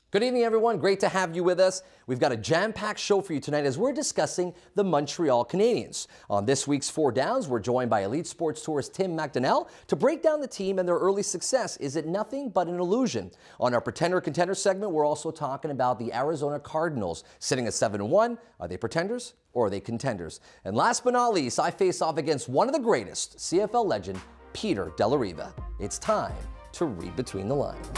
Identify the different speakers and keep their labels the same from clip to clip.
Speaker 1: Good evening, everyone. Great to have you with us. We've got a jam-packed show for you tonight as we're discussing the Montreal Canadiens. On this week's Four Downs, we're joined by Elite Sports Tour's Tim McDonnell to break down the team and their early success. Is it nothing but an illusion? On our Pretender-Contender segment, we're also talking about the Arizona Cardinals sitting at 7-1. Are they pretenders or are they contenders? And last but not least, I face off against one of the greatest, CFL legend, Peter Delariva. It's time to read between the lines.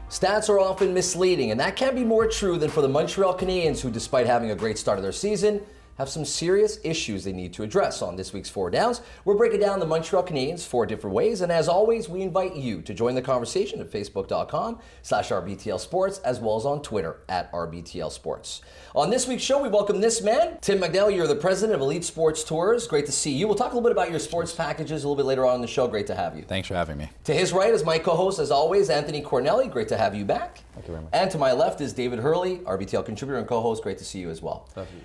Speaker 1: Stats are often misleading, and that can't be more true than for the Montreal Canadiens, who, despite having a great start of their season, have some serious issues they need to address. On this week's Four Downs, we're breaking down the Montreal Canadiens 4 different ways, and as always, we invite you to join the conversation at facebook.com/RBTL Sports, as well as on Twitter at RBTL Sports. On this week's show, we welcome this man, Tim McDonnell. You're the president of Elite Sports Tours. Great to see you. We'll talk a little bit about your sports packages a little bit later on in the show. Great to have you.
Speaker 2: Thanks for having me.
Speaker 1: To his right is my co-host, as always, Anthony Cornelli. Great to have you back.
Speaker 3: Thank you very much.
Speaker 1: And to my left is David Hurley, RBTL contributor and co-host. Great to see you as well.
Speaker 3: Thank you.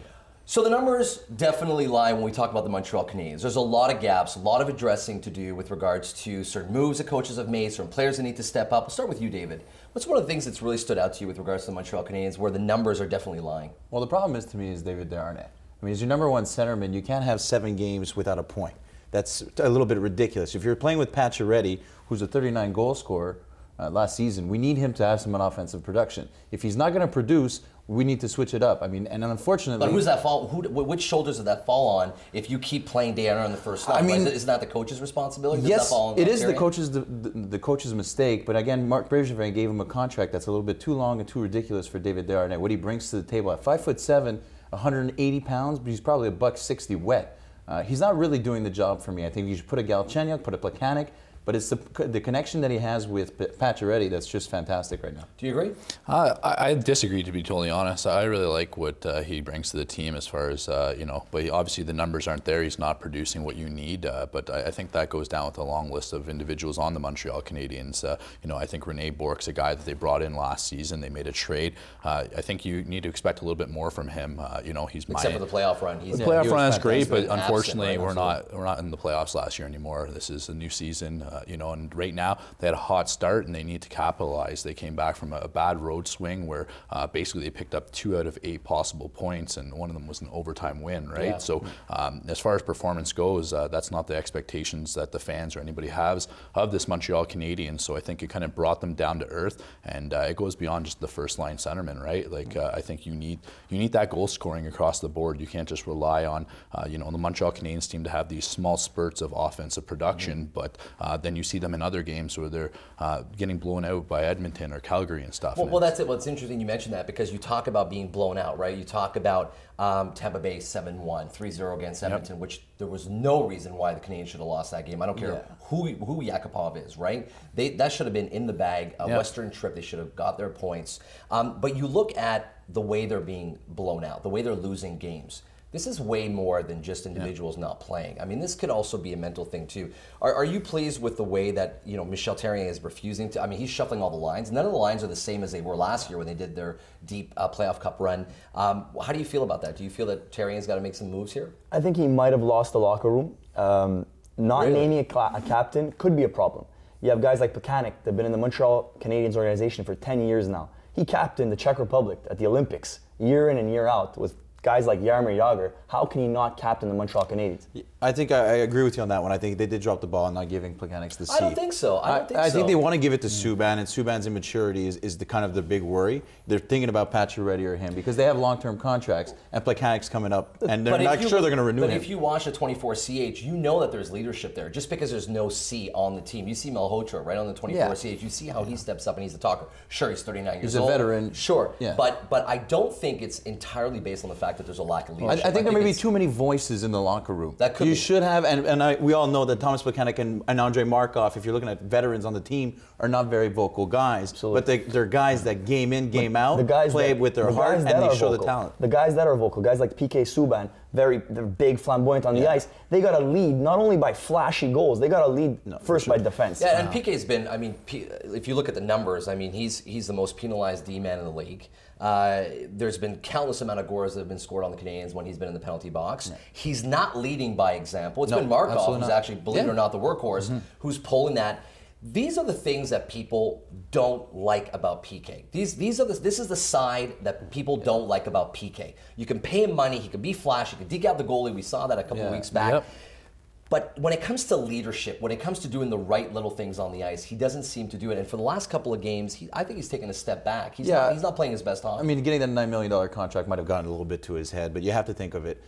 Speaker 1: So the numbers definitely lie when we talk about the Montreal Canadiens. There's a lot of gaps, a lot of addressing to do with regards to certain moves that coaches have made, certain players that need to step up. We'll start with you, David. What's one of the things that's really stood out to you with regards to the Montreal Canadiens where the numbers are definitely lying?
Speaker 3: Well, the problem is, to me, is David Desharnais. I mean, as your number one centerman, you can't have 7 games without a point. That's a little bit ridiculous. If you're playing with Pacioretty, who's a 39 goal scorer last season, we need him to have some offensive production. If he's not going to produce, we need to switch it up. I mean, and unfortunately...
Speaker 1: But who's that fall? Which shoulders does that fall on if you keep playing Desharnais on the first line? I mean, isn't that the coach's responsibility? Does
Speaker 3: yes,
Speaker 1: that fall on
Speaker 3: it is the coach's mistake. But again, Marc Bergevin gave him a contract that's a little bit too long and too ridiculous for David Desharnais. What he brings to the table at 5'7", 180 pounds, but he's probably $160 wet. He's not really doing the job for me. I think you should put a Galchenyuk, put a Plekanec. But it's the connection that he has with Pacioretty that's just fantastic right now.
Speaker 1: Do you agree?
Speaker 2: I disagree, to be totally honest. I really like what he brings to the team as far as, you know, but obviously the numbers aren't there. He's not producing what you need. But I think that goes down with a long list of individuals on the Montreal Canadiens. You know, I think Rene Bourque's a guy that they brought in last season. They made a trade. I think you need to expect a little bit more from him. You know,
Speaker 1: except for the playoff run.
Speaker 2: The playoff run is great, but unfortunately we're not in the playoffs last year anymore. This is a new season. You know, and right now they had a hot start and they need to capitalize. They came back from a bad road swing where basically they picked up 2 out of 8 possible points, and one of them was an overtime win, right? Yeah. So as far as performance goes, that's not the expectations that the fans or anybody has of this Montreal Canadiens. So I think it kind of brought them down to earth, and it goes beyond just the first line centerman, right? Like I think you need that goal scoring across the board. You can't just rely on you know, the Montreal Canadiens team to have these small spurts of offensive production, but then you see them in other games where they're getting blown out by Edmonton or Calgary and stuff.
Speaker 1: Well, that's it. Well, it's interesting you mentioned that because you talk about being blown out, right? You talk about Tampa Bay 7-1, 3-0 against Edmonton, which there was no reason why the Canadiens should have lost that game. I don't care who Yakupov is, right? That should have been in the bag. A Western trip, they should have got their points. But you look at the way they're being blown out, the way they're losing games. This is way more than just individuals not playing. I mean, this could also be a mental thing too. Are you pleased with the way that, you know, Michel Therrien is refusing to? I mean, he's shuffling all the lines. None of the lines are the same as they were last year when they did their deep playoff cup run. How do you feel about that? Do you feel that Therrien's got to make some moves here?
Speaker 4: I think he might have lost the locker room. Not naming a captain could be a problem. You have guys like Plekanec that have been in the Montreal Canadiens organization for 10 years now. He captained the Czech Republic at the Olympics year in and year out with guys like Jaromir Jagr. How can he not captain the Montreal Canadiens?
Speaker 3: I think I agree with you on that one. I think they did drop the ball in not giving Plekanec the seat.
Speaker 1: I don't think so.
Speaker 3: I think they want to give it to Subban, and Subban's immaturity is the kind of the big worry. They're thinking about Pacioretty or him because they have long-term contracts, and Plekanec's coming up, and they're not sure they're going to renew him.
Speaker 1: But if you watch the 24CH, you know that there's leadership there. Just because there's no C on the team, you see Malhotra right on the 24CH. You see how he steps up and he's the talker. Sure, he's 39 years old.
Speaker 3: He's a veteran.
Speaker 1: Sure, but I don't think it's entirely based on the fact fact that there's a lack of leadership.
Speaker 3: I think there may be too many voices in the locker room.
Speaker 1: That could
Speaker 3: you
Speaker 1: be.
Speaker 3: should have, we all know that Thomas Plekanec and Andre Markov, if you're looking at veterans on the team, are not very vocal guys.
Speaker 4: Absolutely.
Speaker 3: But they're guys that game in, game out,
Speaker 4: the guys
Speaker 3: play
Speaker 4: that,
Speaker 3: with their
Speaker 4: the
Speaker 3: heart,
Speaker 4: guys
Speaker 3: and
Speaker 4: that
Speaker 3: they
Speaker 4: are
Speaker 3: show the
Speaker 4: vocal.
Speaker 3: talent.
Speaker 4: The guys that are vocal, guys like PK Subban, they're big, flamboyant on the ice. They got to lead not only by flashy goals, they got to lead first by defense.
Speaker 1: Yeah, and PK's been, I mean, if you look at the numbers, I mean, he's the most penalized D-man in the league. There's been countless amount of goals that have been scored on the Canadiens when he's been in the penalty box. He's not leading by example. It's been Markov who's actually, believe it or not, the workhorse, who's pulling that. These are the things that people don't like about PK. This is the side that people don't like about PK. You can pay him money, he can be flashy, he can dig out the goalie. We saw that a couple of weeks back. But when it comes to leadership, when it comes to doing the right little things on the ice, he doesn't seem to do it. And for the last couple of games, I think he's taken a step back. He's not playing his best hockey.
Speaker 3: I mean, getting that $9 million contract might have gotten a little bit to his head, but you have to think of it.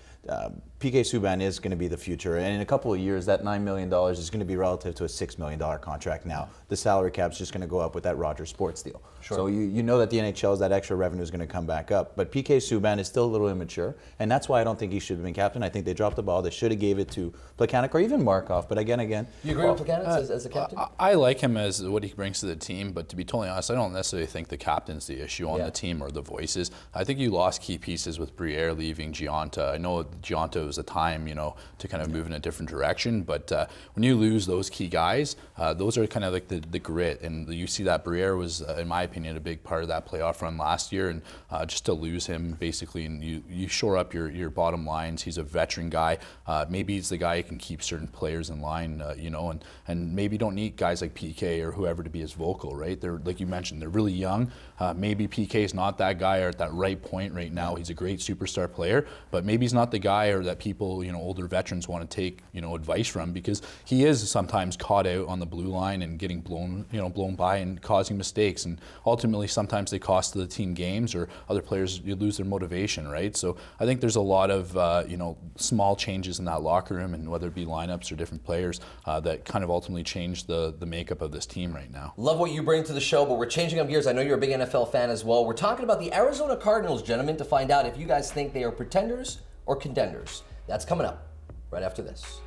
Speaker 3: PK Subban is going to be the future, and in a couple of years, that $9 million is going to be relative to a $6 million contract now. The salary cap's just going to go up with that Rogers Sports deal. Sure. So you know that the NHL's that extra revenue is going to come back up. But PK Subban is still a little immature, and that's why I don't think he should have been captain. I think they dropped the ball. They should have gave it to Plekanec or even Markov. But again,
Speaker 1: you agree with Plekanec as a captain?
Speaker 2: I like him as what he brings to the team, but to be totally honest, I don't necessarily think the captain's the issue on the team or the voices. I think you lost key pieces with Briere leaving Gionta. I know Gionta was a time, to kind of move in a different direction, but when you lose those key guys, those are kind of like the grit, and you see that Briere was, in my opinion, a big part of that playoff run last year, and just to lose him basically, and you shore up your bottom lines. He's a veteran guy. Maybe he's the guy who can keep certain players in line, and maybe don't need guys like PK or whoever to be as vocal, right? They're, like you mentioned, they're really young. Maybe PK is not that guy or at that right point right now. He's a great superstar player, but maybe he's not the guy or that people, older veterans want to take, advice from, because he is sometimes caught out on the blue line and getting blown by and causing mistakes, and ultimately sometimes they cost the team games, or other players, you lose their motivation, right? So I think there's a lot of small changes in that locker room, and whether it be lineups or different players that kind of ultimately change the makeup of this team right now.
Speaker 1: Love what you bring to the show, but we're changing up gears. I know you're a big NFL fan as well. We're talking about the Arizona Cardinals, gentlemen, to find out if you guys think they are pretenders or contenders. That's coming up right after this.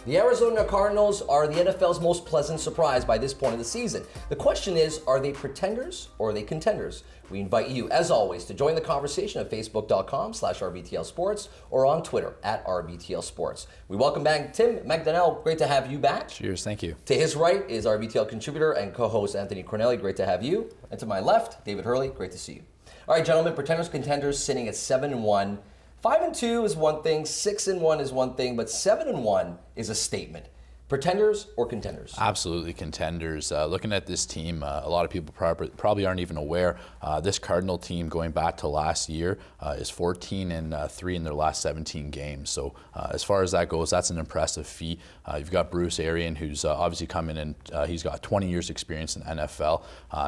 Speaker 1: The Arizona Cardinals are the NFL's most pleasant surprise by this point of the season. The question is, are they pretenders or are they contenders? We invite you, as always, to join the conversation at facebook.com/RBTL Sports or on Twitter @RBTL Sports. We welcome back Tim McDonnell. Great to have you back.
Speaker 2: Cheers, thank you.
Speaker 1: To his right is RBTL contributor and co-host Anthony Cornelli. Great to have you. And to my left, David Hurley. Great to see you. All right, gentlemen, pretenders, contenders sitting at 7-1. 5-2 is one thing, 6-1 is one thing, but 7-1 is a statement. Pretenders or contenders?
Speaker 2: Absolutely contenders. Looking at this team, a lot of people probably aren't even aware. This Cardinal team, going back to last year, is 14-3 in their last 17 games. So as far as that goes, that's an impressive feat. You've got Bruce Arians, who's obviously coming in. He's got 20 years experience in NFL.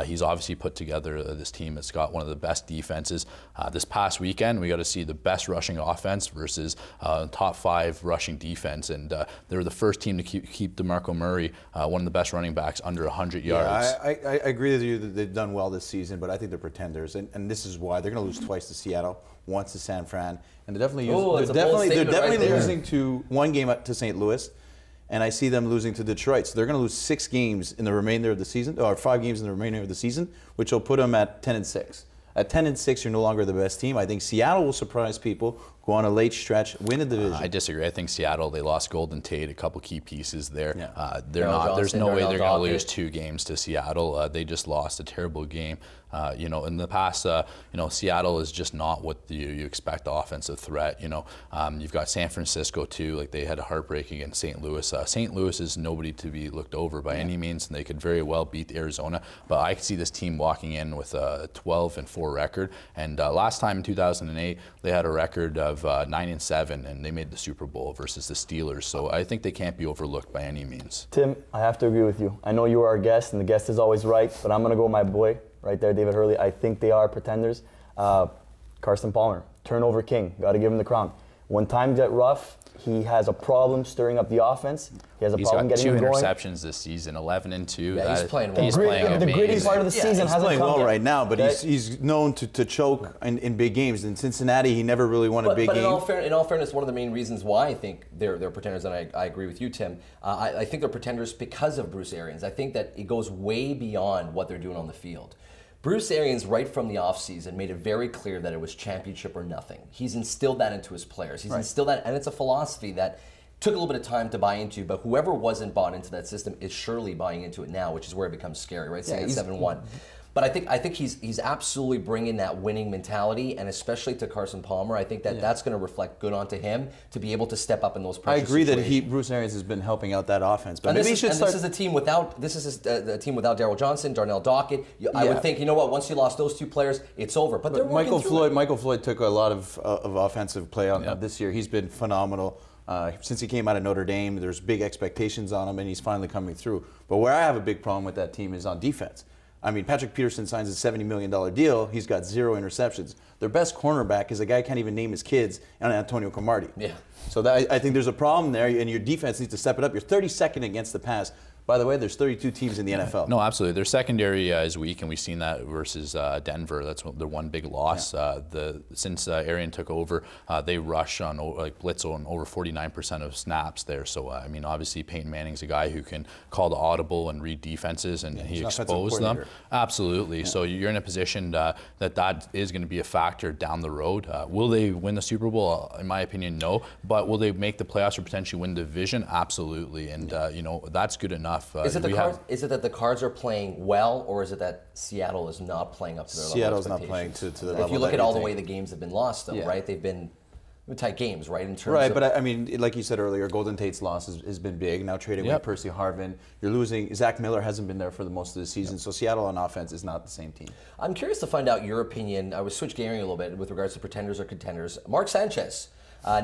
Speaker 2: He's obviously put together this team that's got one of the best defenses. This past weekend, we got to see the best rushing offense versus top 5 rushing defense, and they were the first team to keep DeMarco Murray, one of the best running backs, under 100 yards.
Speaker 3: Yeah, I agree with you that they've done well this season, but I think they're pretenders, and this is why. They're going to lose twice to Seattle, once to San Fran, and they're definitely losing to one game to St. Louis, and I see them losing to Detroit. So they're going to lose 6 games in the remainder of the season, or 5 games in the remainder of the season, which will put them at 10-6. At 10-6, you're no longer the best team. I think Seattle will surprise people, go on a late stretch, win the division.
Speaker 2: I disagree. I think Seattle, they lost Golden Tate, a couple key pieces there.
Speaker 3: Yeah.
Speaker 2: There's no way they're going to lose 2 games to Seattle. They just lost a terrible game. In the past, Seattle is just not what you expect offensive threat. You've got San Francisco too. Like, they had a heartbreak against St. Louis. St. Louis is nobody to be looked over by any means, and they could very well beat Arizona. But I could see this team walking in with a 12-4 record. And last time in 2008, they had a record of 9-7, and they made the Super Bowl versus the Steelers. So I think they can't be overlooked by any means.
Speaker 4: Tim, I have to agree with you. I know you are our guest, and the guest is always right, but I'm going to go with my boy right there, David Hurley. I think they are pretenders. Carson Palmer, turnover king. Got to give him the crown. When times get rough, he has a problem stirring up the offense. He has a problem getting it going.
Speaker 2: He's got 2 interceptions this season, 11 and 2.
Speaker 1: Yeah, he's playing well.
Speaker 2: He's playing
Speaker 4: the gritty part of the season hasn't
Speaker 3: playing
Speaker 4: come
Speaker 3: well
Speaker 4: yet.
Speaker 3: right now, but he's known to choke in big games. In Cincinnati, he never really won a big game.
Speaker 1: But in all fairness, one of the main reasons why I think they're pretenders, and I agree with you, Tim, I think they're pretenders because of Bruce Arians. I think that it goes way beyond what they're doing on the field. Bruce Arians, right from the offseason, made it very clear that it was championship or nothing. He's instilled that into his players. He's instilled that, and it's a philosophy that took a little bit of time to buy into, but whoever wasn't bought into that system is surely buying into it now, which is where it becomes scary, right? Saying 7-1. But I think he's absolutely bringing that winning mentality, and especially to Carson Palmer, I think that that's going to reflect good onto him to be able to step up in those pressure situations.
Speaker 3: I agree that Bruce Arians has been helping out that offense, but
Speaker 1: this is a team without Darryl Johnson, Darnell Dockett. I would think, you know what, once you lost those 2 players, it's over. But
Speaker 3: Michael Floyd took a lot of offensive play on this year. He's been phenomenal. Since he came out of Notre Dame, there's big expectations on him, and he's finally coming through. But where I have a big problem with that team is on defense. I mean, Patrick Peterson signs a $70 million deal. He's got 0 interceptions. Their best cornerback is a guy who can't even name his kids, and Antonio Cromartie.
Speaker 1: Yeah.
Speaker 3: So I think there's a problem there, and your defense needs to step it up. You're 32nd against the pass. By the way, there's 32 teams in the NFL.
Speaker 2: No, absolutely. Their secondary is weak, and we've seen that versus Denver. That's their one big loss. Since Arian took over, they rush on blitz on over 49% of snaps there. So I mean, obviously Peyton Manning's a guy who can call the audible and read defenses, and he exposed them. Absolutely. Yeah. So you're in a position that is going to be a factor down the road. Will they win the Super Bowl? In my opinion, no. But will they make the playoffs or potentially win the division? Absolutely. And you know, that's good enough. Is it
Speaker 1: that the Cards are playing well, or is it that Seattle is not playing up to their level?
Speaker 3: Seattle's not playing to the level.
Speaker 1: If you look at all the way the games have been lost, though, right? They've been tight games, right? In terms of,
Speaker 3: but I mean, like you said earlier, Golden Tate's loss has been big. Now trading with Percy Harvin, you're losing. Zach Miller hasn't been there for the most of the season, so Seattle on offense is not the same team.
Speaker 1: I'm curious to find out your opinion. I was switch gearing a little bit with regards to pretenders or contenders. Mark Sanchez,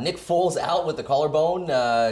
Speaker 1: Nick Foles out with the collarbone,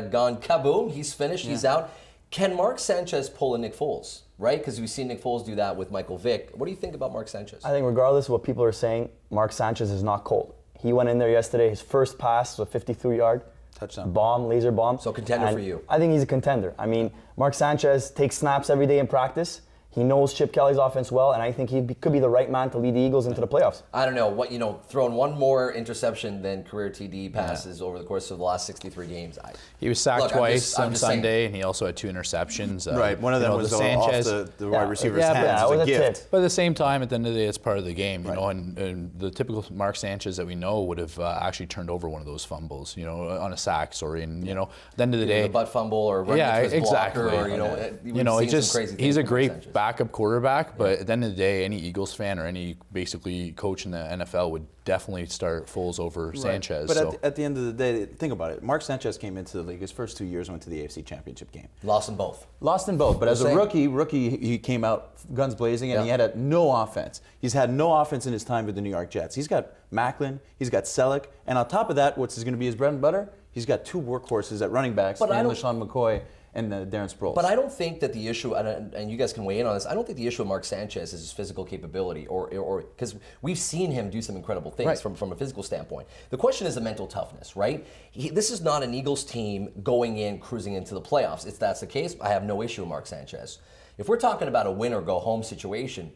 Speaker 1: gone kaboom. He's finished. He's out. Can Mark Sanchez pull a Nick Foles, right? Because we've seen Nick Foles do that with Michael Vick. What do you think about Mark Sanchez?
Speaker 4: I think regardless of what people are saying, Mark Sanchez is not cold. He went in there yesterday, his first pass was a 53-yard
Speaker 3: touchdown
Speaker 4: bomb, laser bomb.
Speaker 1: So contender for you.
Speaker 4: I think he's a contender. I mean, Mark Sanchez takes snaps every day in practice. He knows Chip Kelly's offense well, and I think he could be the right man to lead the Eagles into the playoffs.
Speaker 1: I don't know, throwing one more interception than career TD passes over the course of the last 63 games.
Speaker 2: He was sacked twice on Sunday, and he also had 2 interceptions.
Speaker 3: Right, one of them was Sanchez, off the wide receiver's hands as a gift.
Speaker 2: But at the same time, at the end of the day, it's part of the game, you know. And the typical Mark Sanchez that we know would have actually turned over one of those fumbles, you know, on a sack. And you know, at the end of the day,
Speaker 1: a butt fumble or running into his blocker, or
Speaker 2: he's a great backup quarterback, but at the end of the day, any Eagles fan or any basically coach in the NFL would definitely start Foles over Sanchez.
Speaker 3: But at the end of the day, think about it. Mark Sanchez came into the league. His first 2 years went to the AFC Championship game.
Speaker 1: Lost them both.
Speaker 3: But as a rookie, he came out guns blazing, and he had no offense. He's had no offense in his time with the New York Jets. He's got Macklin, he's got Selleck, and on top of that, what's going to be his bread and butter? He's got 2 workhorses at running backs, LaShawn McCoy and Darren Sproles.
Speaker 1: But I don't think that the issue, and you guys can weigh in on this, I don't think the issue of Mark Sanchez is his physical capability, or because we've seen him do some incredible things from a physical standpoint. The question is the mental toughness, right? This is not an Eagles team going in, cruising into the playoffs. If that's the case, I have no issue with Mark Sanchez. If we're talking about a win or go home situation,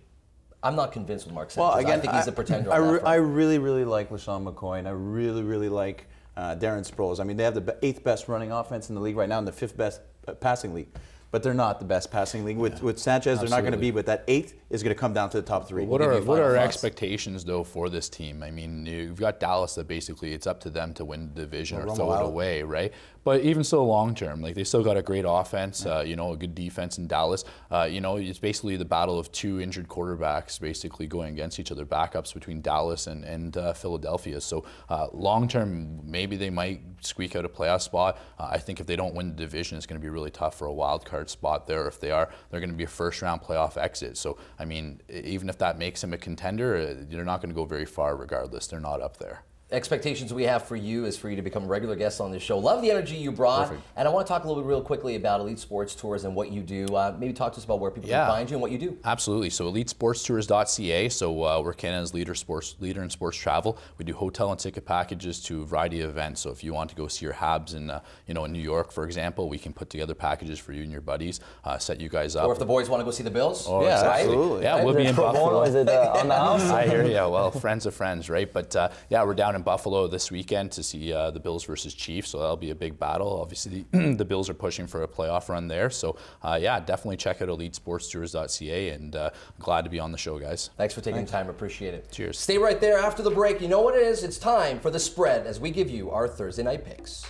Speaker 1: I'm not convinced with Mark Sanchez.
Speaker 3: Well, again,
Speaker 1: I think he's a pretender on that front.
Speaker 3: I really, really like LaShawn McCoy, and I really, really like Darren Sproles. I mean, they have the 8th best running offense in the league right now and the 5th best passing league. But they're not the best passing league. With Sanchez, they're not going to be, but that 8th is going to come down to the top 3.
Speaker 2: What are our expectations, though, for this team? I mean, you've got Dallas that basically it's up to them to win the division or throw it away, right? But even so, long term, like they still got a great offense, you know, a good defense in Dallas. You know, it's basically the battle of 2 injured quarterbacks basically going against each other, backups between Dallas and Philadelphia. So long term, maybe they might squeak out a playoff spot. I think if they don't win the division, it's going to be really tough for a wild card spot there. If they are, they're going to be a first-round playoff exit. So, I mean, even if that makes them a contender, they're not going to go very far regardless. They're not up there.
Speaker 1: expectations we have for you is for you to become a regular guest on this show. Love the energy you brought.
Speaker 2: Perfect.
Speaker 1: And I want to talk a little bit real quickly about Elite Sports Tours and what you do. Maybe talk to us about where people can find you and what you do.
Speaker 2: Absolutely. So elitesportstours.ca. So we're Canada's leader in sports travel. We do hotel and ticket packages to a variety of events. So if you want to go see your Habs in in New York, for example, we can put together packages for you and your buddies, set you guys up.
Speaker 1: Or if the boys want to go see the Bills.
Speaker 2: Oh,
Speaker 3: Yeah,
Speaker 2: exactly.
Speaker 3: absolutely.
Speaker 2: Yeah, we'll be in Buffalo.
Speaker 4: Is it on the house?
Speaker 2: I hear you. Well, friends of friends, right? But yeah, we're down in Buffalo this weekend to see the Bills versus Chiefs, so that'll be a big battle. Obviously, the Bills are pushing for a playoff run there, so yeah, definitely check out elitesportstours.ca, and glad to be on the show, guys.
Speaker 1: Thanks for taking the time. Appreciate it.
Speaker 2: Cheers.
Speaker 1: Stay right there after the break. You know what it is? It's time for the spread as we give you our Thursday night picks.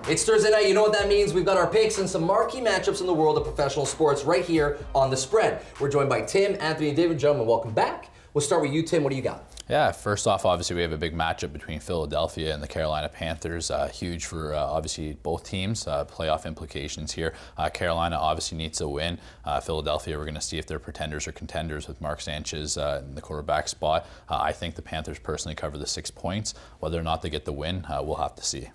Speaker 1: It's Thursday night, you know what that means. We've got our picks and some marquee matchups in the world of professional sports right here on The Spread. We're joined by Tim, Anthony, and David. Gentlemen, welcome back. We'll start with you, Tim. What do you got?
Speaker 2: Yeah, first off, obviously we have a big matchup between Philadelphia and the Carolina Panthers. Huge for obviously both teams. Playoff implications here. Carolina obviously needs a win. Philadelphia, we're going to see if they're pretenders or contenders with Mark Sanchez in the quarterback spot. I think the Panthers personally cover the 6 points. Whether or not they get the win, we'll have to see.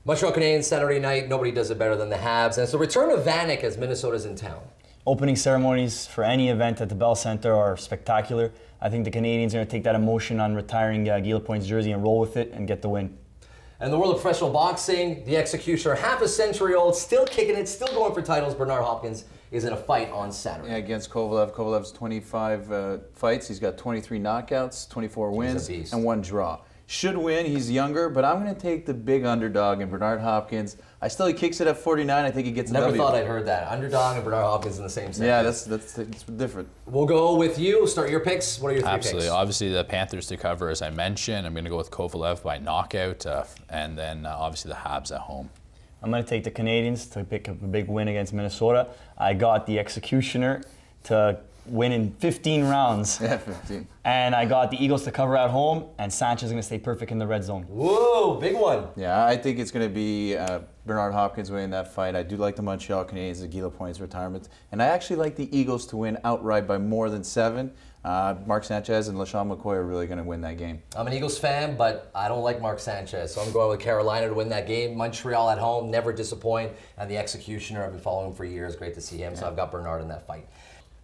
Speaker 1: Montreal Canadiens Saturday night. Nobody does it better than the Habs. And it's the return of Vanek as Minnesota's in town.
Speaker 4: Opening ceremonies for any event at the Bell Center are spectacular. I think the Canadians are going to take that emotion on retiring Gila Point's jersey and roll with it and get the win.
Speaker 1: And in the world of professional boxing, the executioner, half a century old, still kicking it, still going for titles. Bernard Hopkins is in a fight on Saturday.
Speaker 3: Yeah, against Kovalev. Kovalev's 25 fights. He's got 23 knockouts, 24 wins, and 1 draw. Should win. He's younger, but I'm going to take the big underdog in Bernard Hopkins. He kicks it at 49. I think he gets a
Speaker 1: Never
Speaker 3: W.
Speaker 1: thought I'd heard that. Underdog and Bernard Hopkins in the same sentence.
Speaker 3: Yeah, that's different.
Speaker 1: We'll go with you. Start your picks. What are your 3
Speaker 2: Absolutely.
Speaker 1: picks?
Speaker 2: Obviously, the Panthers to cover, as I mentioned. I'm going to go with Kovalev by knockout, and then obviously the Habs at home.
Speaker 4: I'm going to take the Canadians to pick up a big win against Minnesota. I got the executioner to win in 15 rounds.
Speaker 3: Yeah, 15.
Speaker 4: And I got the Eagles to cover at home, and Sanchez is going to stay perfect in the red zone.
Speaker 1: Whoa, big one.
Speaker 3: Yeah, I think it's going to be Bernard Hopkins winning that fight. I do like the Montreal Canadiens, the Gila Point's retirement. And I actually like the Eagles to win outright by more than 7. Mark Sanchez and LaShawn McCoy are really going to win that game.
Speaker 1: I'm an Eagles fan, but I don't like Mark Sanchez, so I'm going with Carolina to win that game. Montreal at home, never disappoint. And the executioner, I've been following him for years. Great to see him, so I've got Bernard in that fight.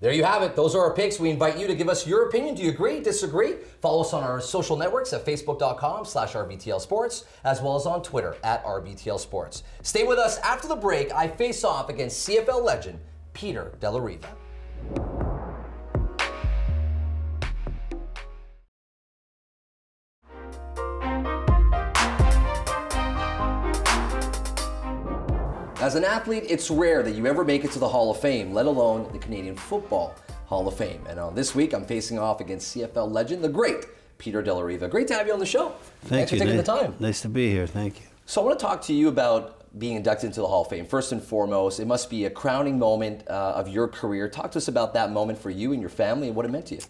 Speaker 1: There you have it. Those are our picks. We invite you to give us your opinion. Do you agree, disagree? Follow us on our social networks at facebook.com/RBTL Sports, as well as on Twitter at RBTL Sports. Stay with us after the break. I face off against CFL legend Peter De La Riva. As an athlete, it's rare that you ever make it to the Hall of Fame, let alone the Canadian Football Hall of Fame. And on this week, I'm facing off against CFL legend, the great Peter De La Riva. Great to have you on the show. Thanks for taking the time.
Speaker 5: Nice to be here. Thank you.
Speaker 1: So I want to talk to you about being inducted into the Hall of Fame. First and foremost, it must be a crowning moment of your career. Talk to us about that moment for you and your family and what it meant to you.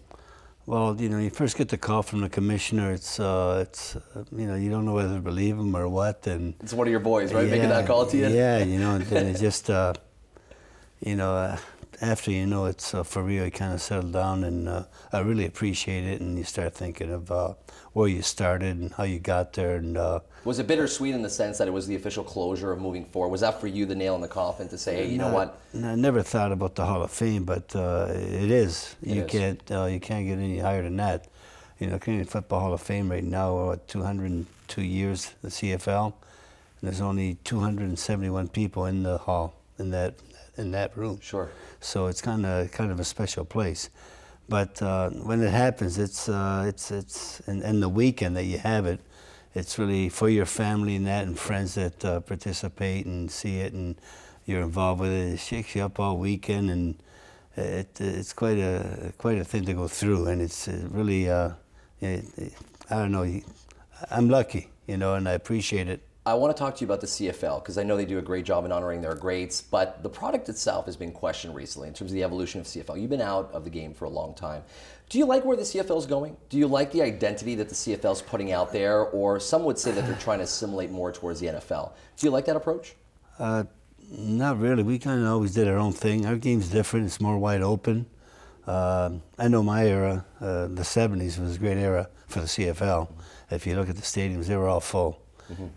Speaker 5: Well, you first get the call from the commissioner. It's you don't know whether to believe him or what. And
Speaker 1: it's one of your boys, right, making that call to you?
Speaker 5: Yeah, and then it just, after it's for real, you kind of settle down, and I really appreciate it, and you start thinking of where you started and how you got there. And
Speaker 1: was it bittersweet in the sense that it was the official closure of moving forward? Was that for you the nail in the coffin to say, hey, you know what?
Speaker 5: I never thought about the Hall of Fame, but it is. You can't get any higher than that. Canadian Football Hall of Fame right now, we're at 202 years, the CFL, and there's only 271 people in the hall, in that room.
Speaker 1: Sure.
Speaker 5: So it's kind of a special place. But when it happens, it's and the weekend that you have it, it's really for your family and that, and friends that participate and see it, and you're involved with it. It shakes you up all weekend, and it's quite a thing to go through, and it's really I don't know. I'm lucky, and I appreciate it.
Speaker 1: I want to talk to you about the CFL because I know they do a great job in honoring their greats, but the product itself has been questioned recently in terms of the evolution of CFL. You've been out of the game for a long time. Do you like where the CFL is going? Do you like the identity that the CFL is putting out there? Or some would say that they're trying to assimilate more towards the NFL. Do you like that approach?
Speaker 5: Not really. We kind of always did our own thing. Our game's different. It's more wide open. I know my era, the 70s was a great era for the CFL. If you look at the stadiums, they were all full.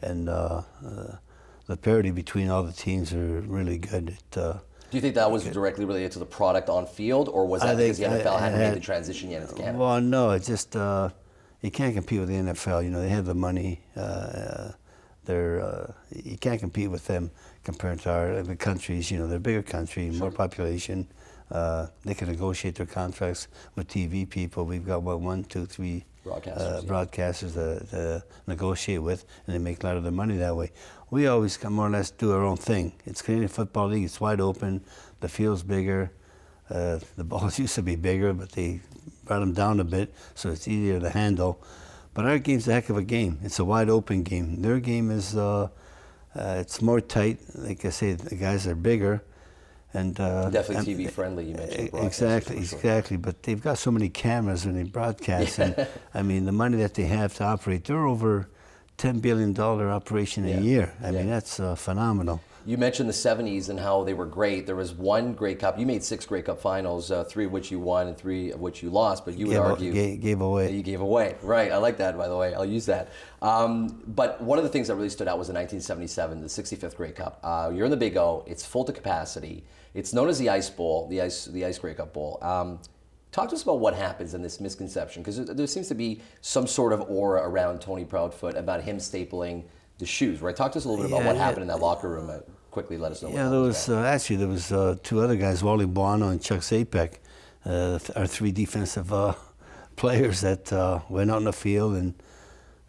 Speaker 5: And the parity between all the teams are really good.
Speaker 1: Do you think that was directly related to the product on field, or was that because the NFL hadn't made the transition yet into Canada?
Speaker 5: Well, no, it's just you can't compete with the NFL. You know, they have the money. You can't compete with them compared to the countries. You know, they're a bigger country, more population. They can negotiate their contracts with TV people. We've got, what, 1, 2, 3 broadcasters to negotiate with, and they make a lot of their money that way. We always can more or less do our own thing. It's Canadian Football League. It's wide open. The field's bigger. The balls used to be bigger, but they brought them down a bit, so it's easier to handle. But our game's a heck of a game. It's a wide open game. Their game is it's more tight. Like I say, the guys are bigger. And
Speaker 1: definitely TV friendly. You mentioned
Speaker 5: exactly. But they've got so many cameras when they broadcast, and I mean the money that they have to operate. They're over $10 billion operation a year. I mean that's phenomenal.
Speaker 1: You mentioned the 70s and how they were great. There was one Grey Cup. You made 6 Grey Cup finals, 3 of which you won and 3 of which you lost. But you would argue
Speaker 5: gave away.
Speaker 1: You gave away, right? I like that, by the way. I'll use that. But one of the things that really stood out was in 1977, the 65th Grey Cup. You're in the Big O. It's full to capacity. It's known as the Ice Bowl, the Ice Grey Cup Bowl. Talk to us about what happens in this misconception, because there seems to be some sort of aura around Tony Proudfoot about him stapling the shoes, right? Talk to us a little bit about what happened in that locker room. Quickly, let us know.
Speaker 5: Yeah, there was actually there was 2 other guys, Wally Buono and Chuck Zapek, our 3 defensive players that went out in the field and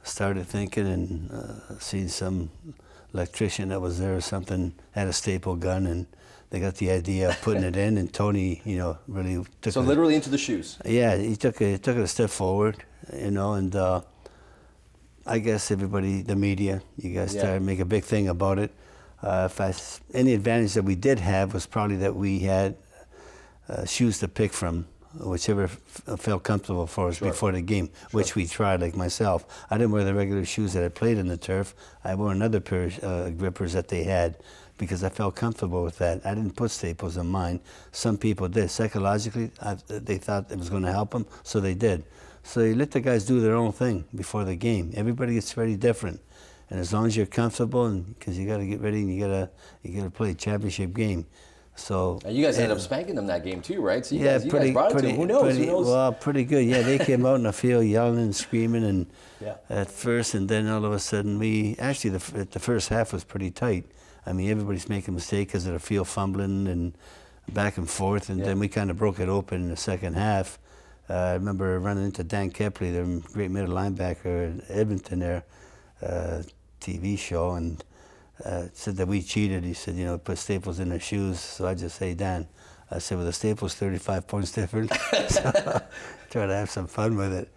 Speaker 5: started thinking and seen some electrician that was there or something had a staple gun, and they got the idea of putting it in, and Tony, you know, really took
Speaker 1: it literally into the shoes.
Speaker 5: Yeah, he took it a step forward, you know, and I guess everybody, the media, you guys started to make a big thing about it. Any advantage that we did have was probably that we had shoes to pick from, whichever felt comfortable for us before the game, which we tried, like myself. I didn't wear the regular shoes that I played in the turf. I wore another pair of grippers that they had because I felt comfortable with that. I didn't put staples in mine. Some people did. Psychologically, they thought it was going to help them, so they did. So you let the guys do their own thing before the game. Everybody gets ready different. And as long as you're comfortable, and because you got to get ready and you got to play a championship game. So
Speaker 1: and you guys ended up spanking them that game too, right? So you guys brought it to them. Who knows?
Speaker 5: Well, pretty good. Yeah, they came out in the field yelling and screaming, and at first, and then all of a sudden, the first half was pretty tight. I mean, everybody's making mistakes because of the field fumbling and back and forth, and then we kind of broke it open in the second half. I remember running into Dan Kepley, the great middle linebacker at Edmonton there, TV show, and said that we cheated. He said, you know, put staples in their shoes. So I just say, Dan, I said, well, the staple's 35 points different. So try to have some fun with it.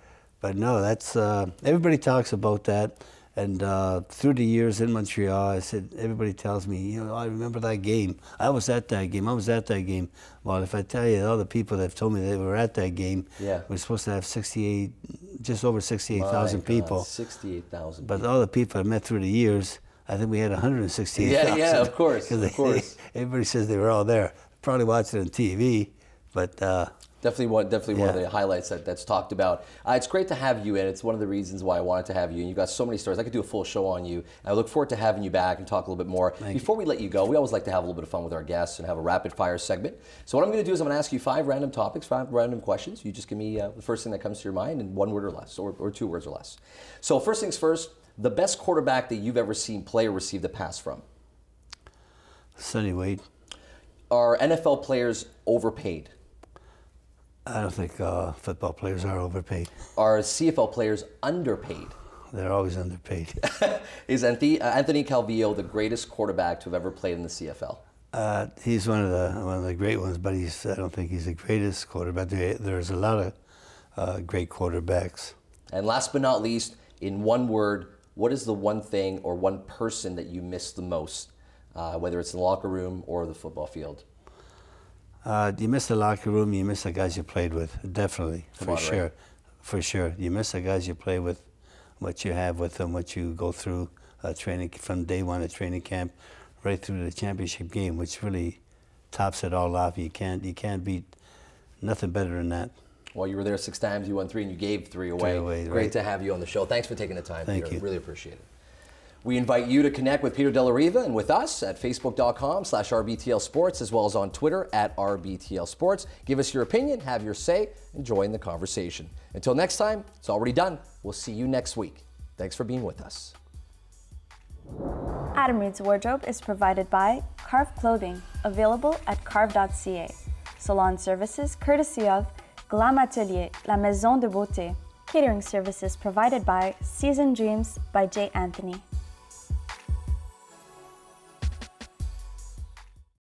Speaker 5: But no, that's, everybody talks about that. And through the years in Montreal, I said, everybody tells me, you know, I remember that game. I was at that game. I was at that game. Well, if I tell you all the people that have told me they were at that game, we're supposed to have just over 68,000 people.
Speaker 1: 68,000.
Speaker 5: But all the people I met through the years, I think we had 168,000.
Speaker 1: Yeah, of course,
Speaker 5: Everybody says they were all there. Probably watching it on TV, but
Speaker 1: definitely one of the highlights that's talked about. It's great to have you in. It's one of the reasons why I wanted to have you. And you've got so many stories. I could do a full show on you. And I look forward to having you back and talk a little bit more. Before we let you go, we always like to have a little bit of fun with our guests and have a rapid fire segment. So what I'm going to do is I'm going to ask you 5 random topics, 5 random questions. You just give me the first thing that comes to your mind in 1 word or less, or 2 words or less. So first things first, the best quarterback that you've ever seen play or received a pass from?
Speaker 5: Sonny Wade.
Speaker 1: Are NFL players overpaid?
Speaker 5: I don't think football players are overpaid.
Speaker 1: Are CFL players underpaid?
Speaker 5: They're always underpaid.
Speaker 1: Is Anthony Calvillo the greatest quarterback to have ever played in the CFL?
Speaker 5: He's one of the great ones, but I don't think he's the greatest quarterback. There's a lot of great quarterbacks.
Speaker 1: And last but not least, in 1 word, what is the one thing or one person that you miss the most, whether it's in the locker room or the football field?
Speaker 5: You miss the locker room, you miss the guys you played with, definitely, for sure. You miss the guys you play with, what you have with them, what you go through training from day 1 at training camp, right through the championship game, which really tops it all off. You can't beat nothing better than that.
Speaker 1: Well, you were there 6 times, you won 3, and you gave 3 away. Great
Speaker 5: right.
Speaker 1: to have you on the show. Thanks for taking the time,
Speaker 5: Thank
Speaker 1: Peter.
Speaker 5: you.
Speaker 1: Really appreciate it. We invite you to connect with Peter De La Riva and with us at facebook.com/RBTL Sports, as well as on Twitter at RBTL Sports. Give us your opinion, have your say, and join the conversation. Until next time, it's already done. We'll see you next week. Thanks for being with us.
Speaker 6: Adam Reid's wardrobe is provided by Carve Clothing, available at carve.ca. Salon services courtesy of Glam Atelier, La Maison de Beauté. Catering services provided by Season Dreams by J. Anthony.